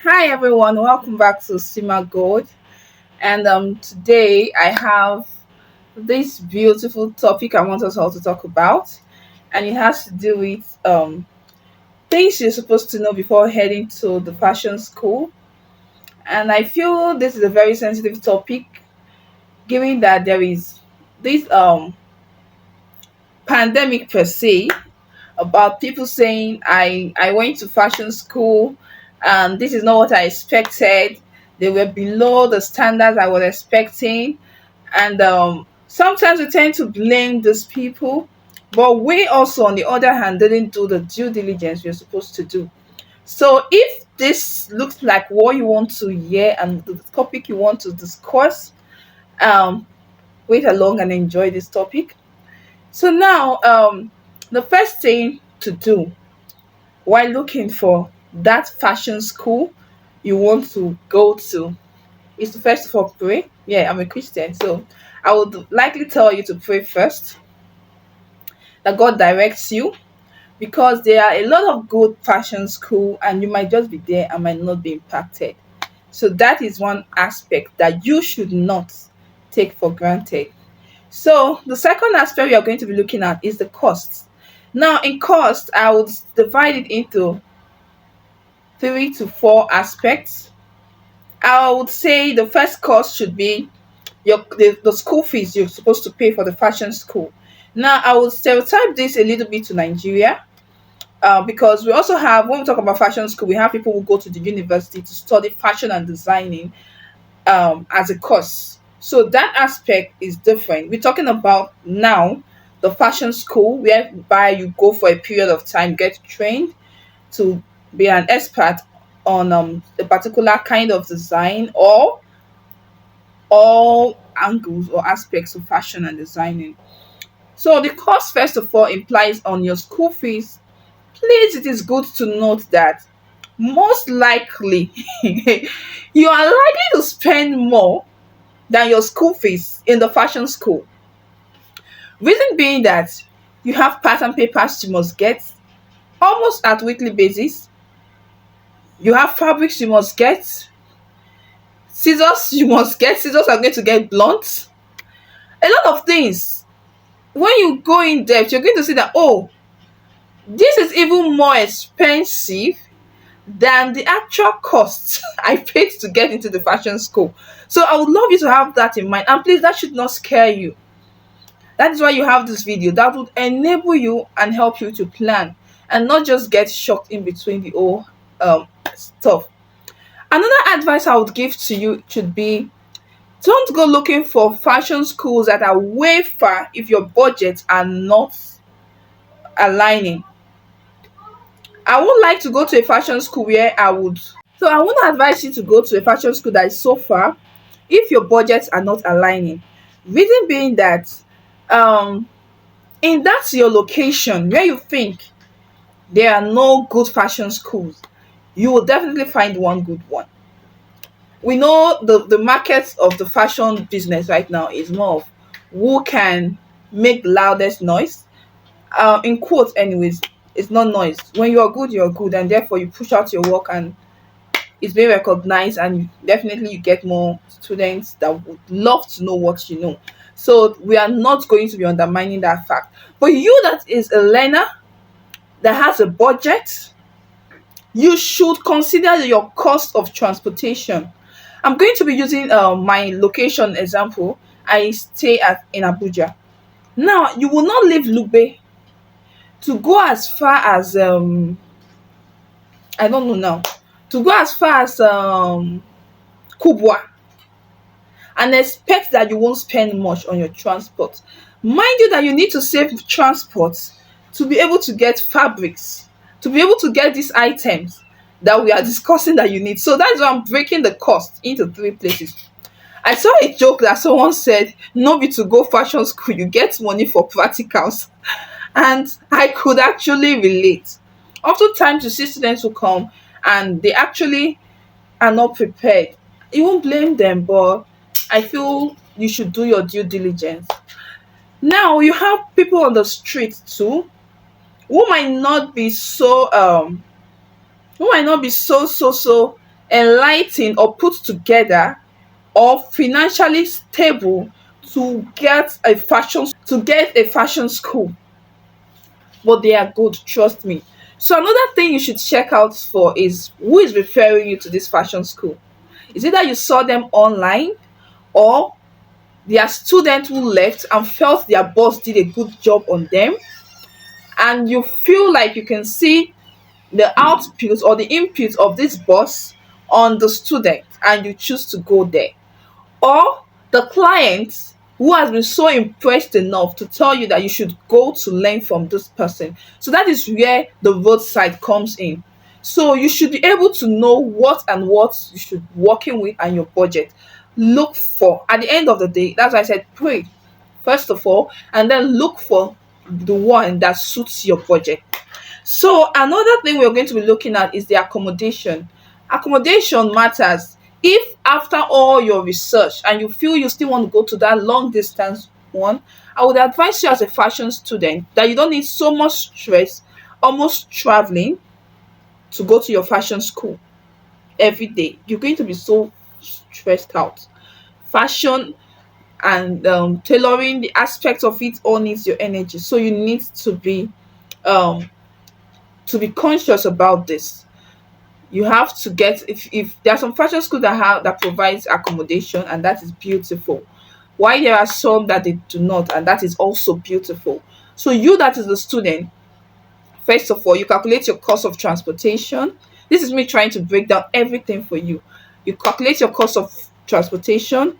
Hi everyone, welcome back to Sima Gold. And today I have this beautiful topic I want us all to talk about, and it has to do with things you're supposed to know before heading to the fashion school. And I feel this is a very sensitive topic, given that there is this pandemic per se about people saying I went to fashion school and this is not what I expected. They were below the standards I was expecting, and sometimes we tend to blame these people, but we also on the other hand didn't do the due diligence we're supposed to do. So if this looks like what you want to hear and the topic you want to discuss, um wait along and enjoy this topic. So now the first thing to do while looking for that fashion school you want to go to is to first of all pray. Yeah, I'm a Christian, so I would likely tell you to pray first that God directs you, because there are a lot of good fashion school and you might just be there and might not be impacted. So that is one aspect that you should not take for granted. So the second aspect we are going to be looking at is the cost. Now in cost, I would divide it into three to four aspects. I would say the first cost should be the school fees you're supposed to pay for the fashion school. Now, I will stereotype this a little bit to Nigeria, because we also have, when we talk about fashion school, we have people who go to the university to study fashion and designing as a course. So that aspect is different. We're talking about now the fashion school whereby you go for a period of time, get trained to be an expert on a particular kind of design or all angles or aspects of fashion and designing. So the cost first of all implies on your school fees. Please, it is good to note that most likely you are likely to spend more than your school fees in the fashion school. Reason being that you have pattern papers you must get almost at weekly basis. You have fabrics you must get. Scissors you must get. Scissors are going to get blunt. A lot of things. When you go in depth, you're going to see that, oh, this is even more expensive than the actual cost I paid to get into the fashion school. So I would love you to have that in mind. And please, that should not scare you. That is why you have this video that would enable you and help you to plan and not just get shocked in between the whole stuff. Another advice I would give to you should be, don't go looking for fashion schools that are way far if your budgets are not aligning. I would like to go to a fashion school where I would. So I wouldn't advise you to go to a fashion school that is so far if your budgets are not aligning. Reason being that um in that your location where you think there are no good fashion schools, you will definitely find one good one. We know the market of the fashion business right now is more of who can make the loudest noise. In quotes anyways, it's not noise. When you're good, and therefore you push out your work and it's being recognized, and definitely you get more students that would love to know what you know. So we are not going to be undermining that fact, but you that is a learner that has a budget, you should consider your cost of transportation. I'm going to be using my location example. I stay at in Abuja. Now you will not leave Lube to go as far as I don't know now, to go as far as Kubwa, and expect that you won't spend much on your transport. Mind you that you need to save transport to be able to get fabrics, to be able to get these items that we are discussing that you need. So that's why I'm breaking the cost into three places. I saw a joke that someone said, no be to go fashion school, you get money for practicals. And I could actually relate. Oftentimes you see students who come and they actually are not prepared. You won't blame them, but I feel you should do your due diligence. Now you have people on the street too who might not be so who might not be so enlightened or put together or financially stable to get a fashion school, but they are good, trust me. So another thing you should check out for is who is referring you to this fashion school. Is it that you saw them online, or they are students who left and felt their boss did a good job on them, and you feel like you can see the output or the input of this boss on the student and you choose to go there, or the client who has been so impressed enough to tell you that you should go to learn from this person. So that is where the roadside comes in. So you should be able to know what and what you should be working with and your budget. Look for, at the end of the day, that's why I said pray first of all, and then look for the one that suits your budget. So another thing we're going to be looking at is the accommodation. Accommodation matters. If after all your research and you feel you still want to go to that long distance one, I would advise you as a fashion student that you don't need so much stress almost traveling to go to your fashion school every day. You're going to be so stressed out. Fashion and tailoring, the aspect of it all needs your energy. So you need um to be conscious about this. You have to get, if there are some fashion schools that provides accommodation, and that is beautiful, while there are some that they do not, and that is also beautiful. So you, that is the student, first of all you calculate your cost of transportation. This is me trying to break down everything for you. You calculate your cost of transportation,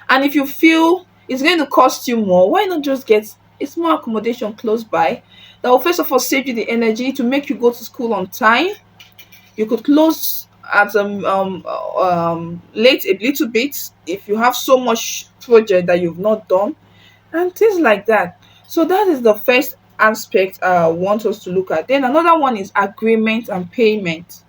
and if you feel it's going to cost you more, why not just get a small accommodation close by that will first of all save you the energy to make you go to school on time. You could close at late a little bit if you have so much project that you've not done, and things like that. So that is the first aspect I want us to look at. Then another one is agreement and payment.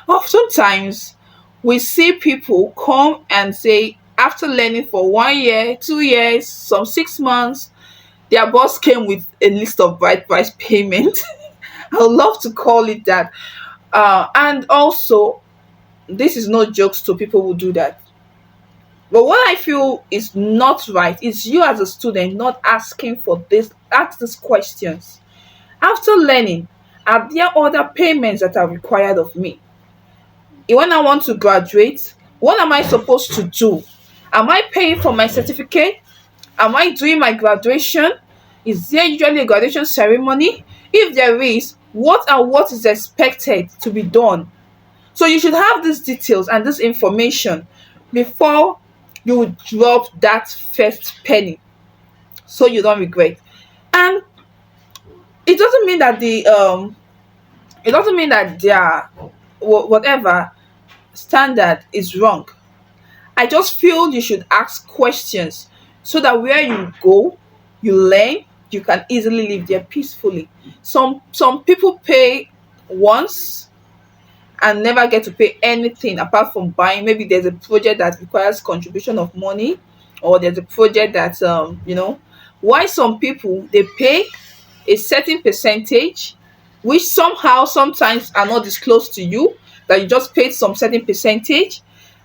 Oftentimes we see people come and say after learning for 1 year, 2 years, some 6 months, their boss came with a list of bride price payment. I would love to call it that. And also, this is no jokes to people who do that. But what I feel is not right is you as a student not asking for this, ask these questions. After learning, are there other payments that are required of me? When I want to graduate, what am I supposed to do? Am I paying for my certificate? Am I doing my graduation? Is there usually a graduation ceremony? If there is, what is expected to be done? So you should have these details and this information before you drop that first penny, so you don't regret. And it doesn't mean that their whatever standard is wrong. I just feel you should ask questions so that where you go, you learn, you can easily live there peacefully. Some people pay once and never get to pay anything apart from buying. Maybe there's a project that requires contribution of money, or there's a project that why some people they pay a certain percentage, which somehow sometimes are not disclosed to you, that you just paid some certain percentage,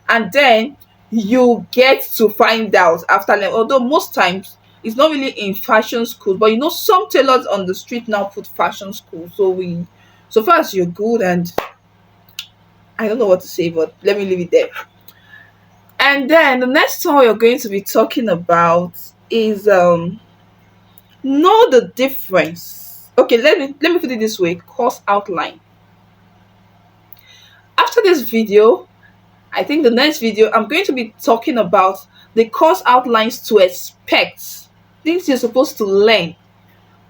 and then you get to find out after learning. Although most times it's not really in fashion schools, but some tailors on the street now put fashion school. So far as you're good, and I don't know what to say, but let me leave it there. And then the next one we're going to be talking about is know the difference. Okay, let me put it this way: course outline. After this video, I think the next video I'm going to be talking about the course outlines to expect, things you're supposed to learn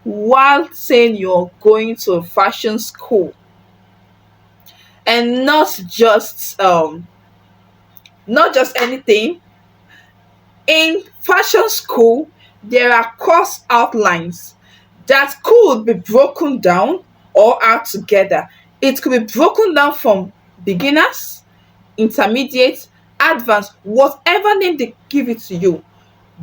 while saying you're going to a fashion school, and not just anything. In fashion school, there are course outlines that could be broken down or add together. It could be broken down from beginners, intermediate, advanced, whatever name they give it to you.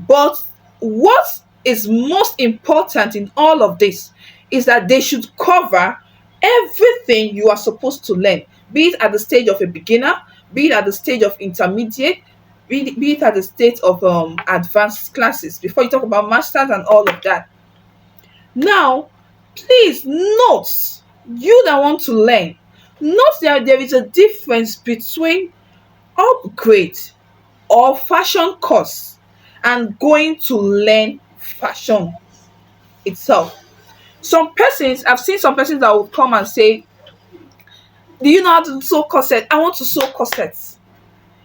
But what is most important in all of this is that they should cover everything you are supposed to learn, be it at the stage of a beginner, be it at the stage of intermediate, be it at the state of advanced classes, before you talk about masters and all of that. Now, please note, you that want to learn, note that there is a difference between upgrade or fashion course and going to learn fashion itself. Some persons, I've seen some persons that will come and say, do you know how to sew corset? I want to sew corsets.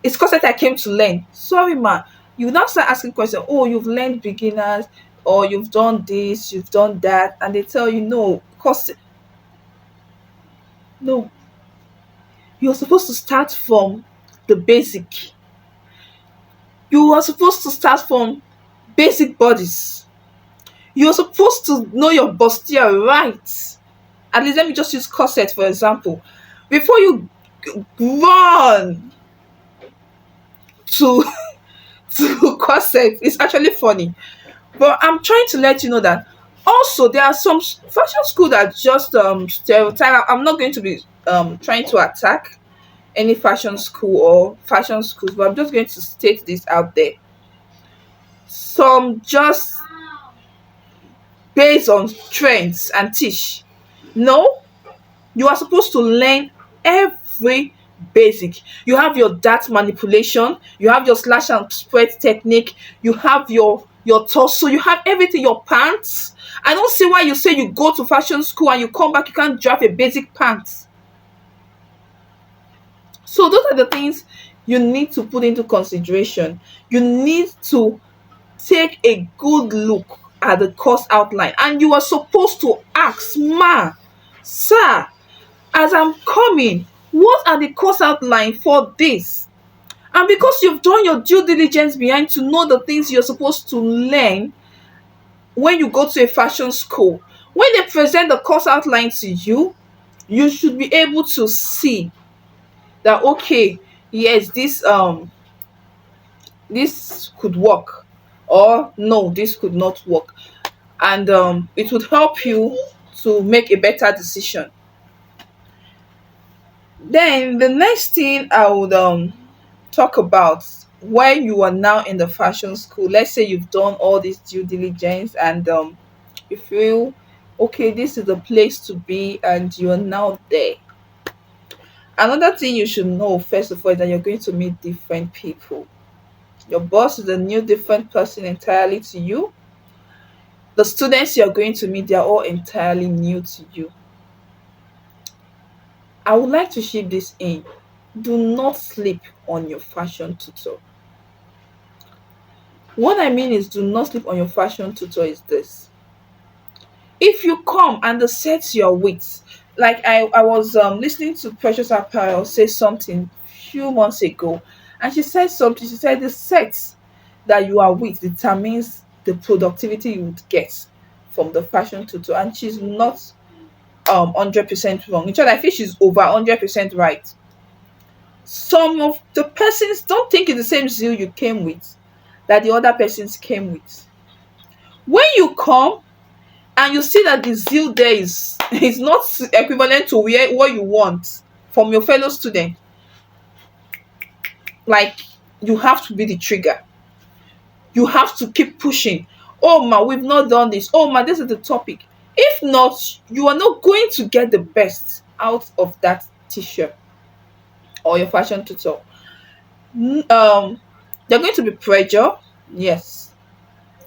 It's corset I came to learn. Sorry, ma. You now start asking questions. Oh, you've learned beginners, or you've done this, you've done that, and they tell you no, corset. No, you're supposed to start from the basic. You are supposed to start from basic bodies. You're supposed to know your bustier right. At least let me just use corset for example. Before you run to to corset, it's actually funny. But I'm trying to let you know that also there are some fashion school that just stereotype. I'm not going to be trying to attack any fashion school or fashion schools, but I'm just going to state this out there. Some just based on trends and teach. No, you are supposed to learn every basic. You have your dart manipulation, you have your slash and spread technique, you have your torso, you have everything, your pants. I don't see why you say you go to fashion school and you come back, you can't draft a basic pants. So those are the things you need to put into consideration. You need to take a good look at the course outline, and you are supposed to ask, ma, sir, as I'm coming, what are the course outline for this? And because you've done your due diligence behind to know the things you're supposed to learn when you go to a fashion school, when they present the course outline to you, you should be able to see that okay, yes, this could work, or no, this could not work. And it would help you to make a better decision. Then the next thing I would talk about, when you are now in the fashion school, let's say you've done all this due diligence and you feel okay, this is the place to be, and you're now there. Another thing you should know first of all is that you're going to meet different people. Your boss is a new different person entirely to you. The students you're going to meet, they're all entirely new to you. I would like to ship this in. Do not sleep on your fashion tutor. What I mean is, do not sleep on your fashion tutor is this. If you come and the sets you're with, like I was listening to Precious Apparel say something few months ago, and she said something. She said the sets that you are with determines the productivity you would get from the fashion tutor, and she's not 100% wrong. In fact, I feel she's over 100% right. Some of the persons don't think it's the same zeal you came with that the other persons came with. When you come and you see that the zeal there is not equivalent to what you want from your fellow student, like, you have to be the trigger. You have to keep pushing. Oh ma, we've not done this. Oh ma, this is the topic. If not, you are not going to get the best out of that teacher or your fashion tutor. N- um they're going to be pressure, yes,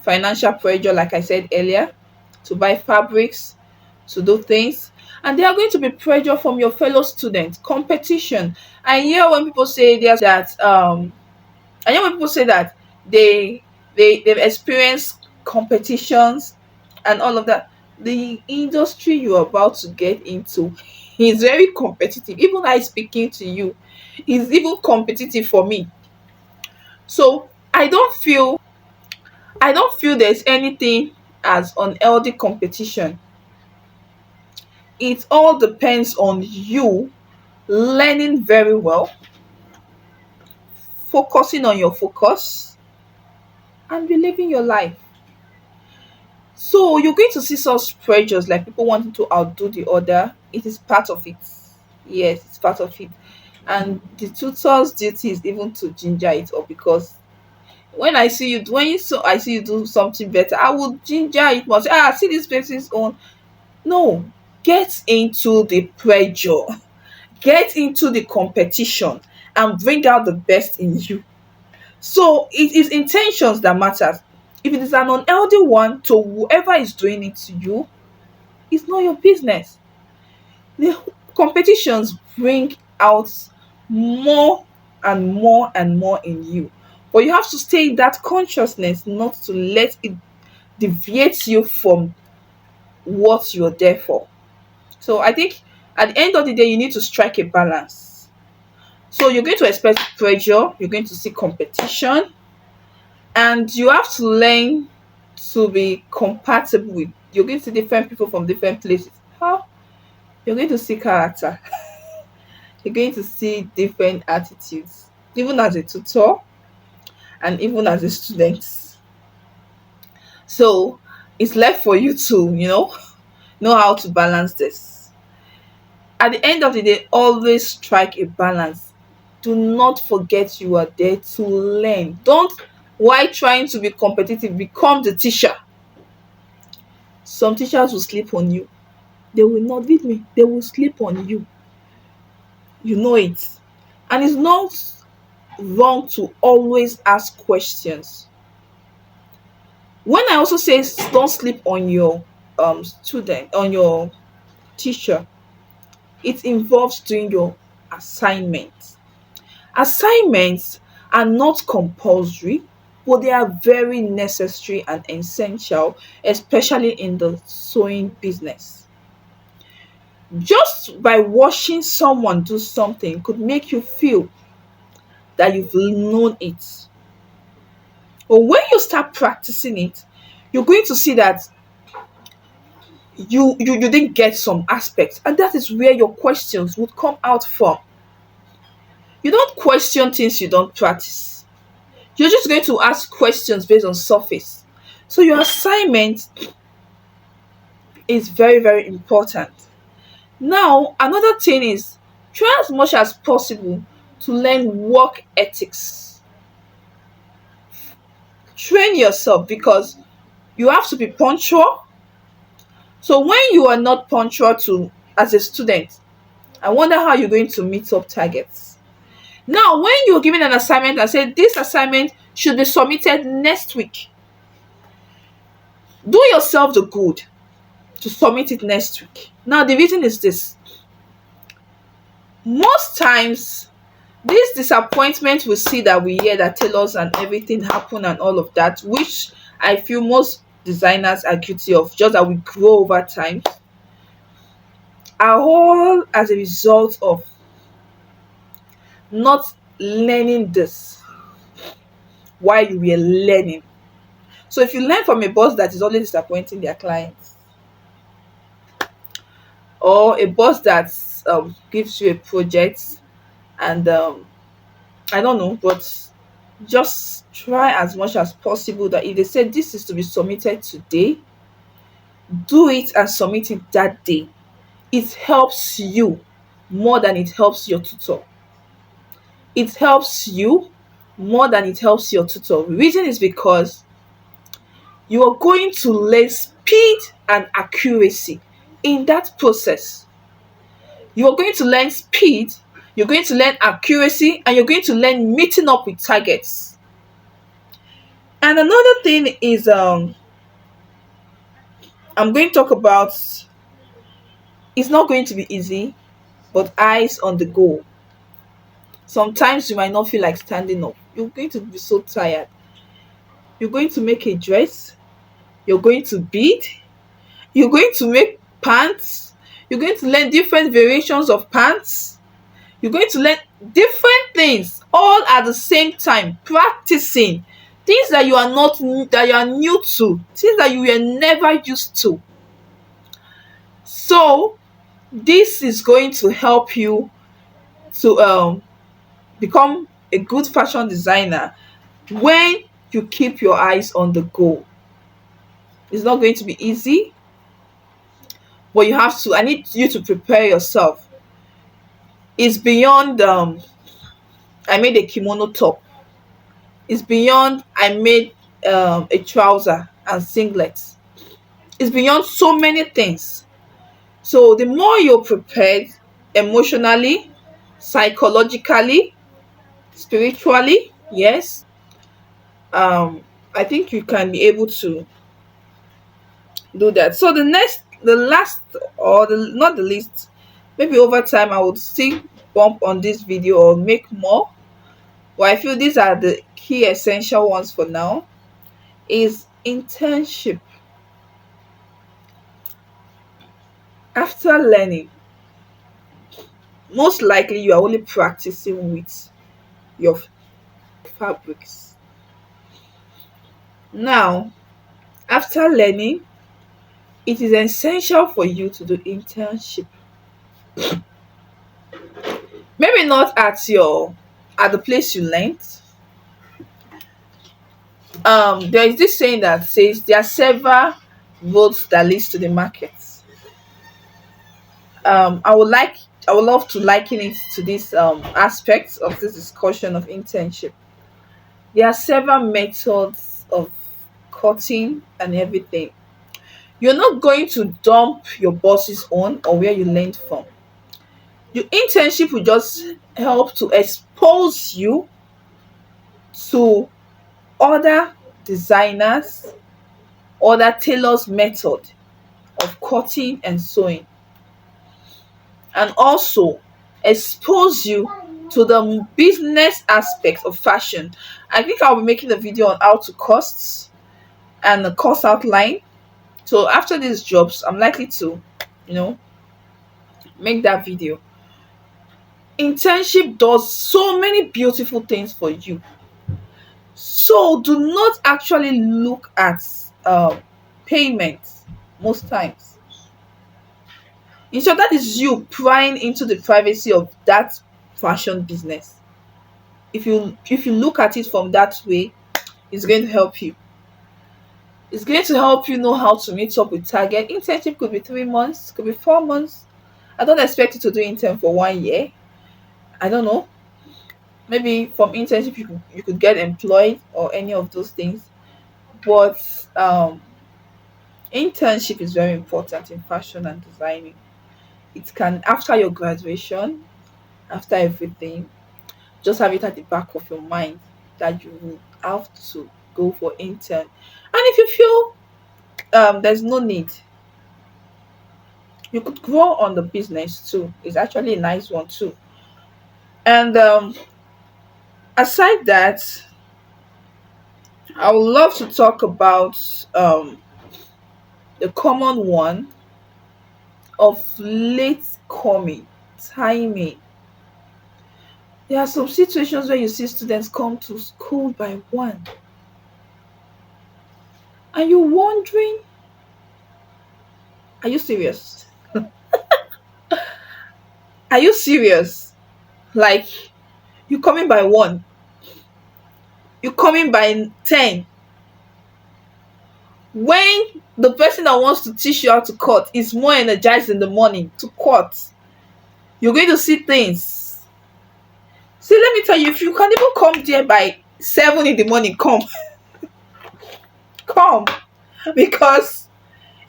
financial pressure, like I said earlier, to buy fabrics, to do things. And there are going to be pressure from your fellow students, competition. I hear when people say there's that I hear when people say that they they've experienced competitions and all of that. The industry you're about to get into is very competitive. Even I speaking to you is even competitive for me. So I don't feel there's anything as unhealthy competition. It all depends on you learning very well, focusing on your focus, and reliving your life. So you're going to see such pressures like people wanting to outdo the other. It is part of it. Yes, it's part of it. And the tutor's duty is even to ginger it up, because when I see you when you so I see you do something better, I will ginger it more. Say, see this person's own. No, get into the pressure, get into the competition, and bring out the best in you. So it is intentions that matters. If it is an unhealthy one to whoever is doing it to you, it's not your business. The competitions bring out more and more and more in you. But you have to stay in that consciousness, not to let it deviate you from what you're there for. So I think at the end of the day, you need to strike a balance. So you're going to expect pressure, you're going to see competition, and you have to learn to be compatible with. You're going to see different people from different places. How? You're going to see character. You're going to see different attitudes, even as a tutor and even as a student. So it's left for you to, know how to balance this. At the end of the day, always strike a balance. Do not forget you are there to learn. Don't, while trying to be competitive, become the teacher. Some teachers will sleep on you. They will not beat me. They will sleep on you. You know it. And it's not wrong to always ask questions. When I also say don't sleep on your student, on your teacher, it involves doing your assignments. Assignments are not compulsory, but they are very necessary and essential, especially in the sewing business. Just by watching someone do something could make you feel that you've known it. But when you start practicing it, you're going to see that you didn't get some aspects, and that is where your questions would come out from. You don't question things you don't practice. You're just going to ask questions based on surface. So your assignment is very, very important. Now, another thing is, try as much as possible to learn work ethics. Train yourself, because you have to be punctual. So when you are not punctual to as a student, I wonder how you're going to meet up targets. Now, when you're given an assignment and say this assignment should be submitted next week, do yourself the good to submit it next week. Now, the reason is this: most times, this disappointment we see, that we hear that tailors and everything happen and all of that, which I feel most designers are guilty of, just that we grow over time, are all as a result of not learning this while you were learning. So if you learn from a boss that is always disappointing their clients, or a boss that gives you a project and I don't know, but just try as much as possible that if they say this is to be submitted today, do it and submit it that day. It helps you more than it helps your tutor. It helps you more than it helps your tutor. The reason is because you are going to learn speed and accuracy in that process. You are going to learn speed, you're going to learn accuracy, and you're going to learn meeting up with targets. And another thing is, I'm going to talk about, it's not going to be easy, but eyes on the goal. Sometimes you might not feel like standing up. You're going to be so tired. You're going to make a dress, you're going to bead, you're going to make pants, you're going to learn different variations of pants, you're going to learn different things all at the same time, practicing things that you are not that you are new to, things that you were never used to. So this is going to help you to become a good fashion designer when you keep your eyes on the goal. It's not going to be easy, but you have to. I need you to prepare yourself. It's beyond I made a kimono top. It's beyond I made a trouser and singlets. It's beyond so many things. So the more you're prepared emotionally, psychologically, spiritually, yes, um, I think you can be able to do that. So the last, or the not the least, maybe over time I would still bump on this video or make more. But I feel these are the key essential ones for now. Is internship. After learning, most likely you are only practicing with your fabrics. Now, after learning, it is essential for you to do internship. Maybe not at the place you learned. There is this saying that says there are several roads that leads to the market. I would like, I would love to liken it to this aspects of this discussion of internship. There are several methods of cutting and everything. You're not going to dump your boss's own or where you learned from. Your internship will just help to expose you to other designers, other tailors' method of cutting and sewing, and also expose you to the business aspect of fashion. I think I'll be making a video on how to costs and the cost outline. So after these jobs, I'm likely to, you know, make that video. Internship does so many beautiful things for you. So do not actually look at payment most times. In short, that is you prying into the privacy of that fashion business. If you look at it from that way, it's going to help you. It's going to help you know how to meet up with target. Internship could be 3 months, could be 4 months. I don't expect you to do intern for 1 year. I don't know. Maybe from internship you could get employed or any of those things. But internship is very important in fashion and designing. It can, after your graduation, after everything, just have it at the back of your mind that you will have to go for intern. And if you feel there's no need, you could grow on the business too. It's actually a nice one too. And aside that, I would love to talk about the common one of late coming, timing. There are some situations where you see students come to school by 1, and you're wondering, are you serious? Are you serious? Like, you coming by 1, you coming by 10, when the person that wants to teach you how to cut is more energized in the morning to cut. You're going to see things. See, let me tell you, if you can even come there by 7 in the morning, come. Come, because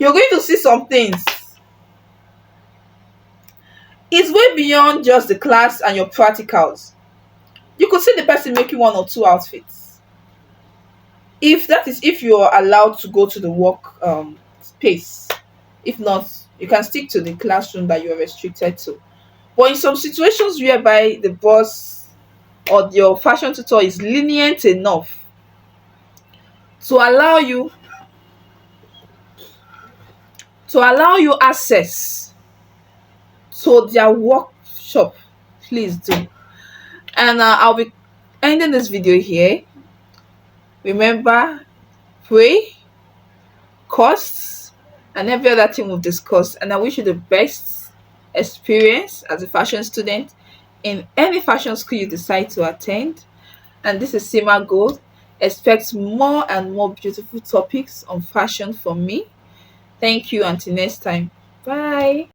you're going to see some things. It's way beyond just the class and your practicals. You could see the person making 1 or 2 outfits. If you are allowed to go to the work space. If not, you can stick to the classroom that you are restricted to. But in some situations whereby the boss or your fashion tutor is lenient enough to allow you access to their workshop, please do. And I'll be ending this video here. Remember, pray, costs, and every other thing we've discussed. And I wish you the best experience as a fashion student in any fashion school you decide to attend. And this is Sima Gold. Expect more and more beautiful topics on fashion from me. Thank you. Until next time. Bye.